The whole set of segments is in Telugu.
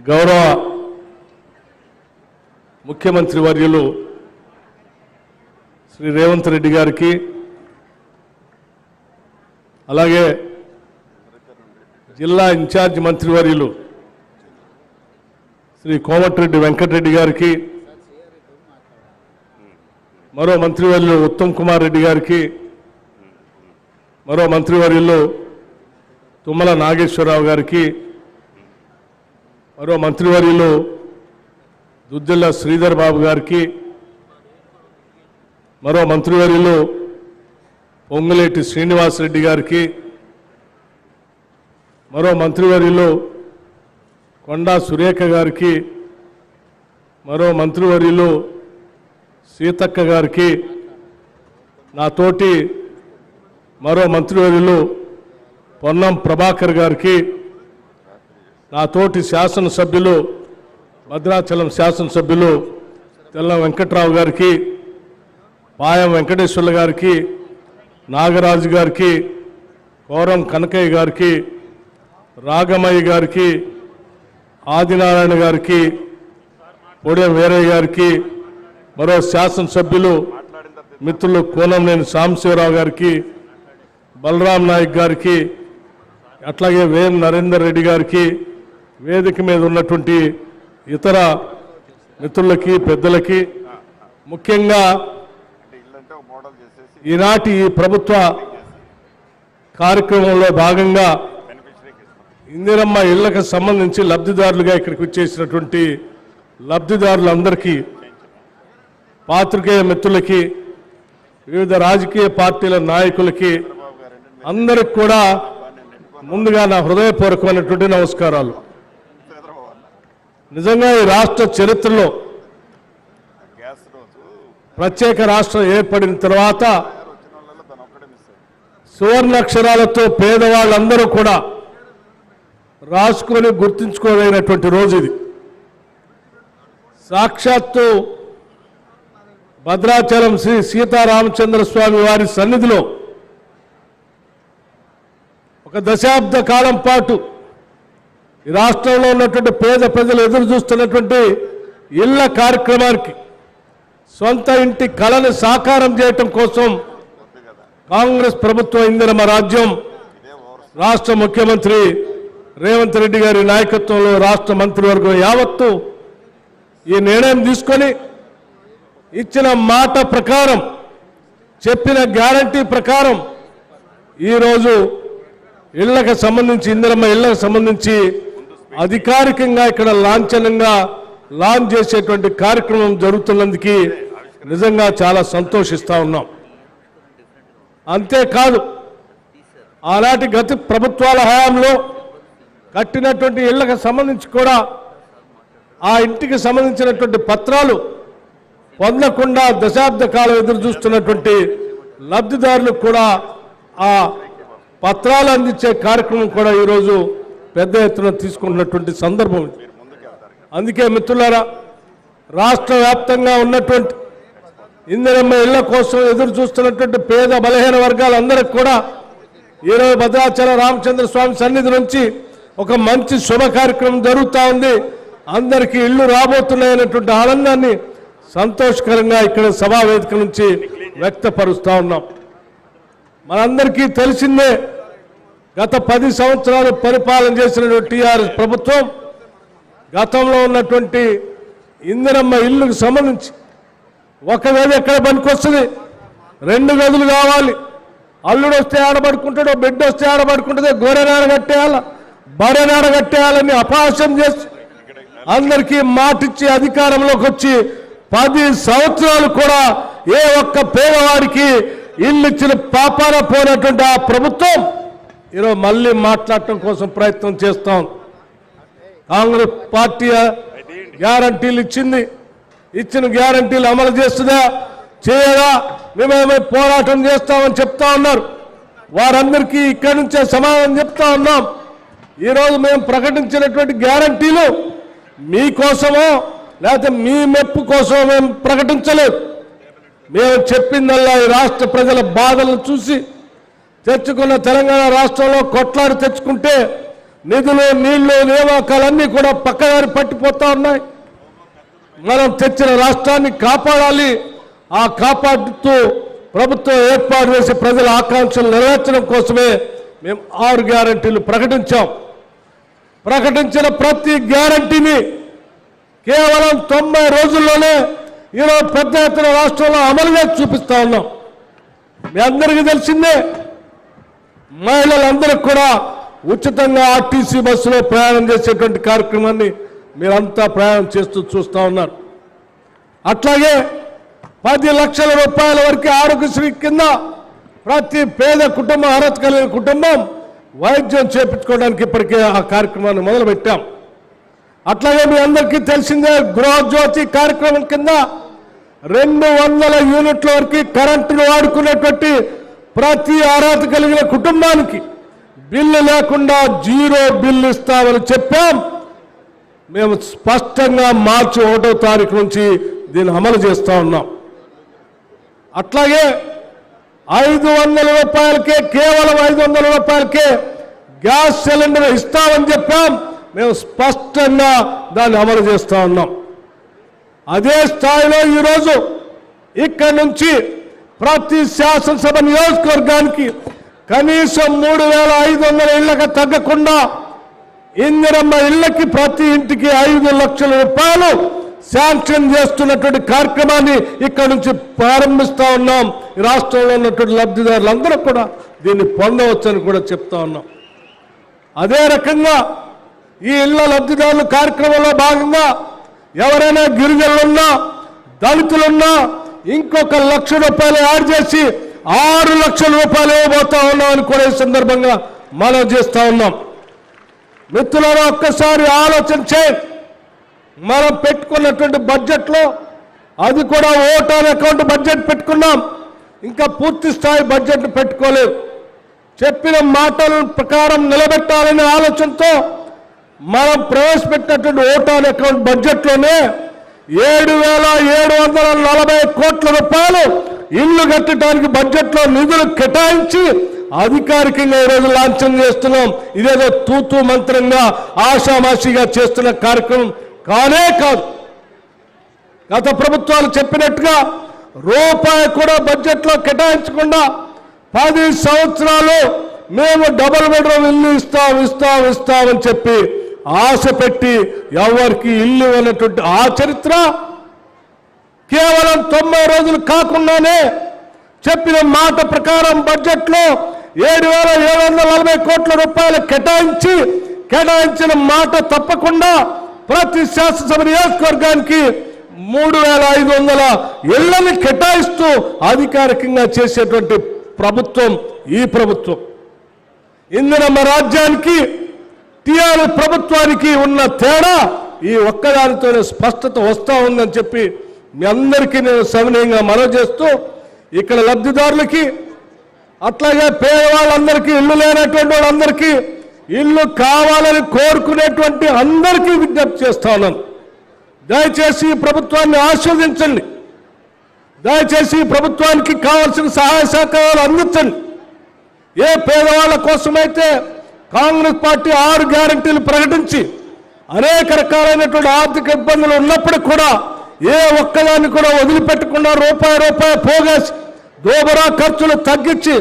గౌరవ ముఖ్యమంత్రి వర్యులు శ్రీ రేవంత్ రెడ్డి గారికి, అలాగే జిల్లా ఇన్ఛార్జ్ మంత్రివర్యులు శ్రీ కోమటిరెడ్డి వెంకటరెడ్డి గారికి, మరో మంత్రివర్యులు ఉత్తమ్ కుమార్ రెడ్డి గారికి, మరో మంత్రివర్యులు తుమ్మల నాగేశ్వరరావు గారికి, మరో మంత్రివర్యులు దుద్దిల్ల శ్రీధర్ బాబు గారికి, మరో మంత్రివర్యులు పొంగులేటి శ్రీనివాసరెడ్డి గారికి, మరో మంత్రివర్యులు కొండా సురేఖ గారికి, మరో మంత్రివర్యులు సీతక్క గారికి, నాతోటి మరో మంత్రివర్యులు పొన్నం ప్రభాకర్ గారికి, నాతోటి శాసనసభ్యులు భద్రాచలం శాసనసభ్యులు తెల్ల వెంకట్రావు గారికి, పాయం వెంకటేశ్వర్ల గారికి, నాగరాజు గారికి, కోరం కనకయ్య గారికి, రాగమయ్య గారికి, ఆదినారాయణ గారికి, పొడెం వీరయ్య గారికి, మరో శాసనసభ్యులు మిత్రులు కోనంనేని సాంబశివరావు గారికి, బలరాం నాయక్ గారికి, అట్లాగే వేం నరేందర్ రెడ్డి గారికి, వేదిక మీద ఉన్నటువంటి ఇతర మిత్రులకి, పెద్దలకి, ముఖ్యంగా ఈనాటి ఈ ప్రభుత్వ కార్యక్రమంలో భాగంగా ఇందిరమ్మ ఇళ్లకు సంబంధించి లబ్ధిదారులుగా ఇక్కడికి వచ్చేసినటువంటి లబ్ధిదారులందరికీ, పాత్రికేయ మిత్రులకి, వివిధ రాజకీయ పార్టీల నాయకులకి అందరికి కూడా ముందుగా నా హృదయపూర్వకమైనటువంటి నమస్కారాలు. నిజంగా ఈ రాష్ట్ర చరిత్రలో ప్రత్యేక రాష్ట్రం ఏర్పడిన తర్వాత సువర్ణాక్షరాలతో పేదవాళ్ళందరూ కూడా రాసుకొని గుర్తుంచుకోలేనటువంటి రోజు ఇది. సాక్షాత్తు భద్రాచలం శ్రీ సీతారామచంద్ర స్వామి వారి సన్నిధిలో ఒక దశాబ్ద కాలం పాటు ఈ రాష్ట్రంలో ఉన్నటువంటి పేద ప్రజలు ఎదురు చూస్తున్నటువంటి ఇళ్ల కార్యక్రమానికి, సొంత ఇంటి కళను సాకారం చేయటం కోసం కాంగ్రెస్ ప్రభుత్వం ఇందిరమ్మ రాజ్యం రాష్ట్ర ముఖ్యమంత్రి రేవంత్ రెడ్డి గారి నాయకత్వంలో రాష్ట్ర మంత్రివర్గం యావత్తు ఈ నిర్ణయం తీసుకొని ఇచ్చిన మాట ప్రకారం, చెప్పిన గ్యారంటీ ప్రకారం ఈరోజు ఇళ్లకు సంబంధించి, ఇందిరమ్మ ఇళ్లకు సంబంధించి అధికారికంగా ఇక్కడ లాంఛనంగా లాంచ్ చేసేటువంటి కార్యక్రమం జరుగుతున్నందుకు నిజంగా చాలా సంతోషిస్తూ ఉన్నాం. అంతేకాదు, ఆనాటి గత ప్రభుత్వాల హయాంలో కట్టినటువంటి ఇళ్లకు సంబంధించి కూడా ఆ ఇంటికి సంబంధించినటువంటి పత్రాలు పొందకుండా దశాబ్ద కాలం ఎదురు చూస్తున్నటువంటి లబ్ధిదారులకు కూడా ఆ పత్రాలు అందించే కార్యక్రమం కూడా ఈరోజు పెద్ద ఎత్తున తీసుకుంటున్నటువంటి సందర్భం. అందుకే మిత్రులారా, రాష్ట్ర వ్యాప్తంగా ఉన్నటువంటి ఇందిరమ్మ ఇళ్ల కోసం ఎదురు చూస్తున్నటువంటి పేద బలహీన వర్గాలందరికీ కూడా ఈరోజు భద్రాచల రామచంద్ర స్వామి సన్నిధి నుంచి ఒక మంచి శుభ కార్యక్రమం జరుగుతూ ఉంది. అందరికీ ఇళ్లు రాబోతున్నాయనేటువంటి ఆనందాన్ని సంతోషకరంగా ఇక్కడ సభా వేదిక నుంచి వ్యక్తపరుస్తూ ఉన్నాం. మనందరికీ తెలిసిందే, గత 10 సంవత్సరాలు పరిపాలన చేసినటువంటి టీఆర్ఎస్ ప్రభుత్వం గతంలో ఉన్నటువంటి ఇందిరమ్మ ఇల్లుకు సంబంధించి ఒక గది ఎక్కడ పనికొస్తుంది, 2 గదులు కావాలి, అల్లుడు వస్తే ఆడబడుకుంటాడు, బిడ్డ వస్తే ఆడబడుకుంటుంది, గోరెనాడ కట్టేయాల, బడనాడ కట్టేయాలని అపహాస్యం చేసి అందరికీ మాటిచ్చి అధికారంలోకి వచ్చి 10 సంవత్సరాలు కూడా ఏ ఒక్క పేదవాడికి ఇల్లు ఇచ్చిన పాపాన పోయినటువంటి ఆ ప్రభుత్వం ఈరోజు మళ్ళీ మాట్లాడటం కోసం ప్రయత్నం చేస్తాం. కాంగ్రెస్ పార్టీ గ్యారంటీలు ఇచ్చిన గ్యారంటీలు అమలు చేస్తుందా, చేయదా, మేమేమో పోరాటం చేస్తామని చెప్తా ఉన్నారు. వారందరికీ ఇక్కడి నుంచే సమాధానం చెప్తా ఉన్నాం. ఈరోజు మేము ప్రకటించినటువంటి గ్యారంటీలు మీకోసమో లేకపోతే మీ మెప్పు కోసమో మేము ప్రకటించలేదు. మేము చెప్పిందల్లా ఈ రాష్ట్ర ప్రజల బాధలను చూసి తెచ్చుకున్న తెలంగాణ రాష్ట్రంలో కొట్లాడి తెచ్చుకుంటే నిధులు నీళ్లు నియామకాలన్నీ కూడా పక్కదారి పట్టిపోతా ఉన్నాయి. మనం తెచ్చిన రాష్ట్రాన్ని కాపాడాలి. ఆ కాపాడుతూ ప్రభుత్వం ఏర్పాటు చేసి ప్రజల ఆకాంక్షలు నెరవేర్చడం కోసమే మేము 6 గ్యారంటీలు ప్రకటించాం. ప్రకటించిన ప్రతి గ్యారంటీని కేవలం 90 రోజుల్లోనే ఈరోజు పెద్ద ఎత్తున రాష్ట్రంలో అమలు చేసి చూపిస్తా ఉన్నాం. మీ అందరికీ తెలిసిందే, మహిళలందరికీ కూడా ఉచితంగా ఆర్టీసీ బస్సులో ప్రయాణం చేసేటువంటి కార్యక్రమాన్ని మీరంతా ప్రయాణం చేస్తూ చూస్తూ ఉన్నారు. అట్లాగే 10 లక్షల రూపాయల వరకు ఆరోగ్యశ్రీ కింద ప్రతి పేద కుటుంబం, అర్హత కలిగిన కుటుంబం వైద్యం చేయించుకోవడానికి ఇప్పటికే ఆ కార్యక్రమాన్ని మొదలుపెట్టాం. అట్లాగే మీ అందరికీ తెలిసిందే, గృహజ్యోతి కార్యక్రమం కింద 200 యూనిట్ల వరకు కరెంటును వాడుకునేటువంటి ప్రతి అర్హత కలిగిన కుటుంబానికి బిల్లు లేకుండా 0 బిల్లు ఇస్తామని చెప్పాం. మేము స్పష్టంగా మార్చి 1వ తారీఖు నుంచి దీన్ని అమలు చేస్తూ ఉన్నాం. అట్లాగే 500 రూపాయలకే, కేవలం 500 రూపాయలకే గ్యాస్ సిలిండర్ ఇస్తామని చెప్పాం. మేము స్పష్టంగా దాన్ని అమలు చేస్తూ ఉన్నాం. అదే స్థాయిలో ఈరోజు ఇక్కడి నుంచి ప్రతి శాసనసభ నియోజకవర్గానికి కనీసం 3,500 ఇళ్లకు తగ్గకుండా ఇందిరమ్మ ఇళ్లకి ప్రతి ఇంటికి 5 లక్షల రూపాయలు శాంక్షన్ చేస్తున్నటువంటి కార్యక్రమాన్ని ఇక్కడి నుంచి ప్రారంభిస్తూ ఉన్నాం. ఈ రాష్ట్రంలో ఉన్నటువంటి లబ్ధిదారులందరూ కూడా దీన్ని పొందవచ్చని కూడా చెప్తా ఉన్నాం. అదే రకంగా ఈ ఇళ్ల లబ్ధిదారుల కార్యక్రమంలో భాగంగా ఎవరైనా గిరిజనులున్నా, దళితులున్నా ఇంకొక 1 లక్ష రూపాయలు యాడ్ చేసి 6 లక్షల రూపాయలు ఇవ్వబోతా ఉన్నామని కూడా ఈ సందర్భంగా మనం చేస్తా ఉన్నాం. మిత్రులారా, ఒక్కసారి ఆలోచన చేయండి. మనం పెట్టుకున్నటువంటి బడ్జెట్లో అది కూడా ఓట్ ఆన్ అకౌంట్ బడ్జెట్ పెట్టుకున్నాం. ఇంకా పూర్తి స్థాయి బడ్జెట్ పెట్టుకోలేదు. చెప్పిన మాటల ప్రకారం నిలబెట్టాలనే ఆలోచనతో మనం ప్రవేశపెట్టినటువంటి ఓట్ ఆన్ అకౌంట్ బడ్జెట్లోనే 7,740 కోట్ల రూపాయలు ఇళ్లు కట్టడానికి బడ్జెట్లో నిధులు కేటాయించి అధికారికంగా ఈరోజు లాంఛనం చేస్తున్నాం. ఇదేదో తూతూ మంత్రంగా ఆషామాషిగా చేస్తున్న కార్యక్రమం కానే కాదు. గత ప్రభుత్వాలు చెప్పినట్టుగా రూపాయి కూడా బడ్జెట్లో కేటాయించకుండా 10 సంవత్సరాలు మేము డబుల్ బెడ్రూమ్ ఇల్లు ఇస్తామని చెప్పి ఆశ పెట్టి ఎవరికి ఇల్లు ఇవ్వనటువంటి ఆ చరిత్ర కేవలం 90 రోజులు కాకుండానే చెప్పిన మాట ప్రకారం బడ్జెట్లో 7,740 కోట్ల రూపాయలు కేటాయించిన మాట తప్పకుండా ప్రతి శాసనసభ నియోజకవర్గానికి 3,500 ఇళ్లని కేటాయిస్తూ అధికారికంగా చేసేటువంటి ప్రభుత్వం ఈ ప్రభుత్వం. ఇందిరమ్మ రాజ్యానికి టీఆర్ఎస్ ప్రభుత్వానికి ఉన్న తేడా ఈ ఒక్కదానితోనే స్పష్టత వస్తూ ఉందని చెప్పి మీ అందరికీ నేను సవినయంగా మనవి చేస్తూ, ఇక్కడ లబ్ధిదారులకి అట్లాగే పేదవాళ్ళందరికీ, ఇల్లు లేనటువంటి వాళ్ళందరికీ ఇల్లు కావాలని కోరుకునేటువంటి అందరికీ విజ్ఞప్తి చేస్తా ఉన్నాను. దయచేసి ఈ ప్రభుత్వాన్ని ఆశీర్వదించండి. దయచేసి ప్రభుత్వానికి కావాల్సిన సహాయ సహకారాలు అందించండి. ఏ పేదవాళ్ళ కోసమైతే కాంగ్రెస్ పార్టీ 6 గ్యారంటీలు ప్రకటించి అనేక రకాలైనటువంటి ఆర్థిక ఇబ్బందులు ఉన్నప్పుడు కూడా ఏ ఒక్కదాన్ని కూడా వదిలిపెట్టకుండా రూపాయి పోగేసి దోబరా ఖర్చులు తగ్గించి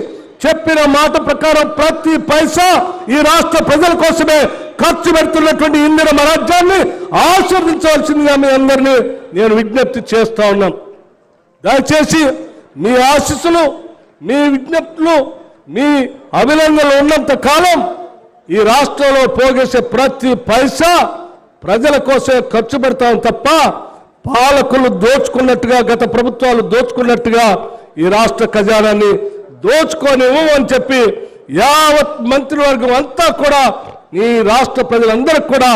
చెప్పిన మాట ప్రకారం ప్రతి పైసా ఈ రాష్ట్ర ప్రజల కోసమే ఖర్చు పెడుతున్నటువంటి ఇందిరమ్మ రాజ్యాన్ని ఆశీర్వదించవలసిందిగా మీ అందరినీ నేను విజ్ఞప్తి చేస్తా ఉన్నాను. దయచేసి మీ ఆశీస్సులు, మీ విజ్ఞప్తులు, మీ అభినందనలు ఉన్నంత కాలం ఈ రాష్ట్రంలో పోగేసే ప్రతి పైసా ప్రజల కోసమే ఖర్చు పెడతాం తప్ప పాలకులు దోచుకున్నట్టుగా, గత ప్రభుత్వాలు దోచుకున్నట్టుగా ఈ రాష్ట్ర ఖజానాన్ని దోచుకోనివ్వు అని చెప్పి యావత్ మంత్రివర్గం అంతా కూడా ఈ రాష్ట్ర ప్రజలందరికీ కూడా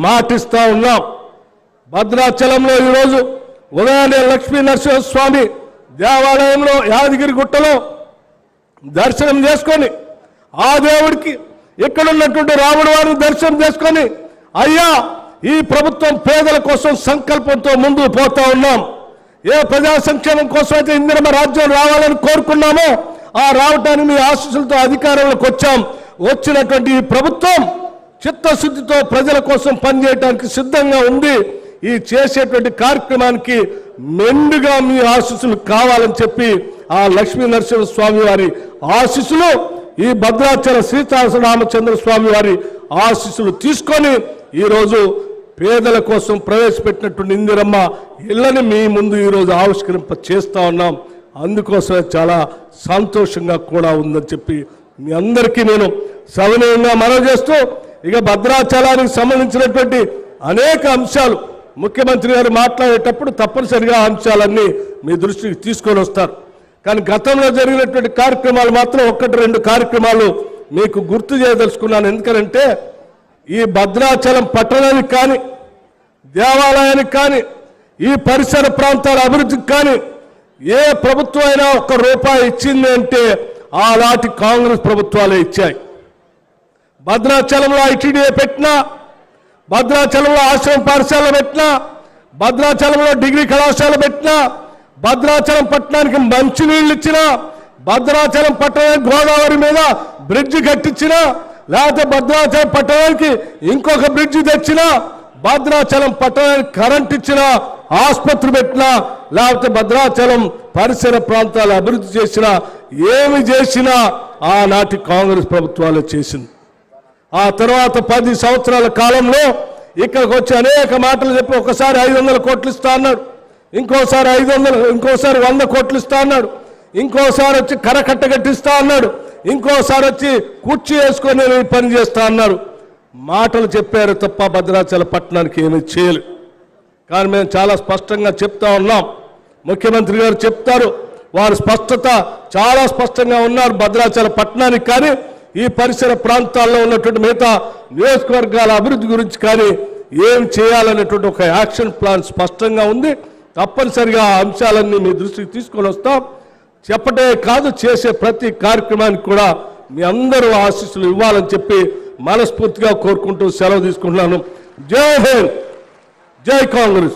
మాటిస్తా ఉన్నాం. భద్రాచలంలో ఈరోజు ఉదయాన్నే లక్ష్మీ నరసింహస్వామి దేవాలయంలో యాదగిరి గుట్టలో దర్శనం చేసుకొని ఆ దేవుడికి ఇక్కడున్నటువంటి రాముడు వారిని దర్శనం చేసుకొని, అయ్యా ఈ ప్రభుత్వం పేదల కోసం సంకల్పంతో ముందుకు పోతా ఉన్నాం. ఏ ప్రజా సంక్షేమం కోసం అయితే ఇందిరమ్మ రాజ్యం రావాలని కోరుకున్నామో ఆ రావటానికి మీ ఆశీస్సులతో అధికారంలోకి వచ్చాం. వచ్చినటువంటి ఈ ప్రభుత్వం చిత్తశుద్ధితో ప్రజల కోసం పనిచేయడానికి సిద్ధంగా ఉంది. ఈ చేసేటువంటి కార్యక్రమానికి మెండుగా మీ ఆశీస్సులు కావాలని చెప్పి ఆ లక్ష్మీ నరసింహస్వామి వారి ఆశీస్సులు, ఈ భద్రాచల సీతారామచంద్ర స్వామి వారి ఆశీస్సులు తీసుకొని ఈరోజు పేదల కోసం ప్రవేశపెట్టినటువంటి ఇందిరమ్మ ఇళ్ళని మీ ముందు ఈరోజు ఆవిష్కరింప చేస్తా ఉన్నాం. అందుకోసమే చాలా సంతోషంగా కూడా ఉందని చెప్పి మీ అందరికీ నేను సవినయంగా మనవి చేస్తూ, ఇక భద్రాచలానికి సంబంధించినటువంటి అనేక అంశాలు ముఖ్యమంత్రి గారు మాట్లాడేటప్పుడు తప్పనిసరిగా అంశాలన్నీ మీ దృష్టికి తీసుకొని వస్తారు. కానీ గతంలో జరిగినటువంటి కార్యక్రమాలు మాత్రం 1-2 కార్యక్రమాలు మీకు గుర్తు చేయదలుచుకున్నాను. ఎందుకంటే ఈ భద్రాచలం పట్టణానికి కానీ, దేవాలయానికి కానీ, ఈ పరిసర ప్రాంతాల అభివృద్ధికి కానీ ఏ ప్రభుత్వం అయినా 1 రూపాయి ఇచ్చింది అంటే ఆనాటి కాంగ్రెస్ ప్రభుత్వాలే ఇచ్చాయి. భద్రాచలంలో ఐటీడీఏ పెట్టినా, భద్రాచలంలో ఆశ్రమ పాఠశాల పెట్టినా, భద్రాచలంలో డిగ్రీ కళాశాల పెట్టినా, భద్రాచలం పట్టణానికి మంచినీళ్ళు ఇచ్చినా, భద్రాచలం పట్టణానికి గోదావరి మీద బ్రిడ్జి కట్టించినా, లేకపోతే భద్రాచలం పట్టణానికి ఇంకొక బ్రిడ్జి తెచ్చినా, భద్రాచలం పట్టణానికి కరెంట్ ఇచ్చినా, ఆసుపత్రి పెట్టినా, లేకపోతే భద్రాచలం పరిసర ప్రాంతాలు అభివృద్ధి చేసినా, ఏమి చేసినా ఆనాటి కాంగ్రెస్ ప్రభుత్వాలు చేసింది. ఆ తర్వాత 10 సంవత్సరాల కాలంలో ఇక్కడికి వచ్చి అనేక మాటలు చెప్పి ఒకసారి 500 కోట్లు ఇస్తా అన్నాడు, ఇంకోసారి 100 కోట్లు ఇస్తా అన్నాడు, ఇంకోసారి వచ్చి కరకట్ట కట్టిస్తా అన్నాడు, ఇంకోసారి వచ్చి కుర్చీ వేసుకొని నేను ఈ పని చేస్తా అన్నారు. మాటలు చెప్పారు తప్ప భద్రాచల పట్టణానికి ఏమీ చేయలేదు. కానీ మేము చాలా స్పష్టంగా చెప్తా ఉన్నాం. ముఖ్యమంత్రి గారు చెప్తారు, వారు స్పష్టత చాలా స్పష్టంగా ఉన్నారు. భద్రాచల పట్టణానికి కానీ, ఈ పరిసర ప్రాంతాల్లో ఉన్నటువంటి మిగతా నియోజకవర్గాల అభివృద్ధి గురించి కానీ ఏం చేయాలనేటువంటి ఒక యాక్షన్ ప్లాన్ స్పష్టంగా ఉంది. తప్పనిసరిగా ఆ అంశాలన్నీ మీ దృష్టికి తీసుకొని వస్తాం. చెప్పటే కాదు, చేసే ప్రతి కార్యక్రమానికి కూడా మీ అందరూ ఆశీస్సులు ఇవ్వాలని చెప్పి మనస్ఫూర్తిగా కోరుకుంటూ సెలవు తీసుకుంటున్నాను. జై హింద్, జై కాంగ్రెస్.